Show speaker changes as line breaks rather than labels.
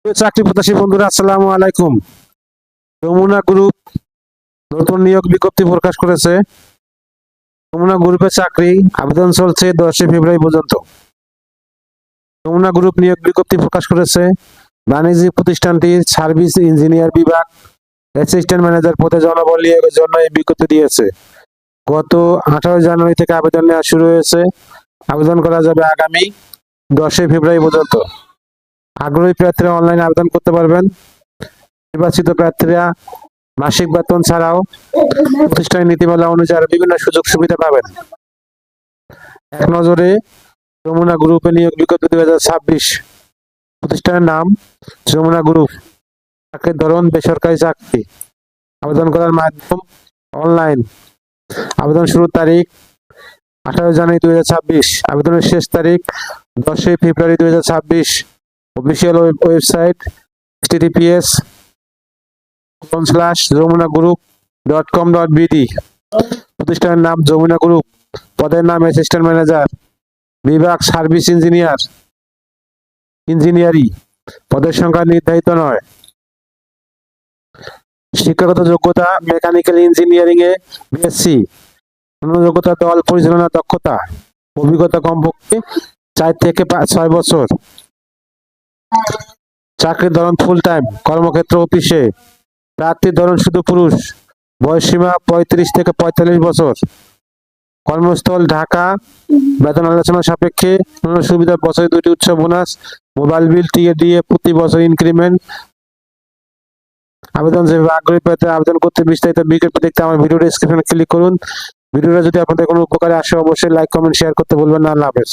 চাকরি প্রত্যাশী বন্ধুরা, আসসালামু আলাইকুম। যমুনা গ্রুপ নতুন নিয়োগ বিজ্ঞপ্তি প্রকাশ করেছে। যমুনা গ্রুপের চাকরি আবেদন চলছে 10 ফেব্রুয়ারি পর্যন্ত। যমুনা গ্রুপ নিয়োগ বিজ্ঞপ্তি প্রকাশ করেছে। বাণিজ্যিক প্রতিষ্ঠানটির সার্ভিস ইঞ্জিনিয়ার বিভাগ অ্যাসিস্ট্যান্ট ম্যানেজার পদে জনবল নিয়োগের জন্য এই বিজ্ঞপ্তি দিয়েছে। গত 18 জানুয়ারি থেকে আবেদন নেওয়া শুরু হয়েছে। আবেদন করা যাবে আগামী 10 ফেব্রুয়ারি পর্যন্ত। আগ্রহী প্রার্থীরা অনলাইনে আবেদন করতে পারবেন। নির্বাচিত প্রার্থীরা মাসিক বেতন ছাড়াও প্রতিষ্ঠানের নীতিমালা অনুযায়ী বিভিন্ন সুযোগ সুবিধা পাবেন। এক নজরে যমুনা গ্রুপে নিয়োগ বিজ্ঞপ্তি 2026। প্রতিষ্ঠানের নাম যমুনা গ্রুপ। চাকরির ধরন বেসরকারি চাকরি। আবেদন করার মাধ্যম অনলাইন। আবেদন শুরুর তারিখ 18 জানুয়ারি 2026। আবেদনের শেষ তারিখ 10 ফেব্রুয়ারি 2026। Official website https://jamunagroup.com.bd। প্রতিষ্ঠানের নাম যমুনা গ্রুপ। পদের নাম অ্যাসিস্ট্যান্ট ম্যানেজার। বিভাগ সার্ভিস ইঞ্জিনিয়ারিং। পদের সংখ্যা নির্ধারিত নয়। শিক্ষাগত যোগ্যতা মেকানিক্যাল ইঞ্জিনিয়ারিং এ বিএসসি। যোগ্যতা দল পরিচালনা দক্ষতা। অভিজ্ঞতা কমপক্ষে 4 থেকে 6 বছর। চাকরির ধরন ফুল টাইম। কর্মক্ষেত্র অফিসে। প্রার্থীর ধরন শুধু পুরুষ। বয়সসীমা 35 থেকে 45 বছর। কর্মস্থল ঢাকা। বেতন আলোচনা সাপেক্ষে। সুবিধা বছরে 2টি উৎসব বোনাস, মোবাইল বিল, টিএডিএ, প্রতি বছর ইনক্রিমেন্ট। আবেদন যেভাবে আগ্রহী প্রার্থী আবেদন করতে বিস্তারিত বিজ্ঞপ্তি দেখতে আমার ভিডিও ডেসক্রিপশনে ক্লিক করুন। ভিডিওটা যদি আপনাদের কোনো উপকারে আসে অবশ্যই লাইক কমেন্ট শেয়ার করতে ভুলবেন না। আল্লাহ হাফেজ।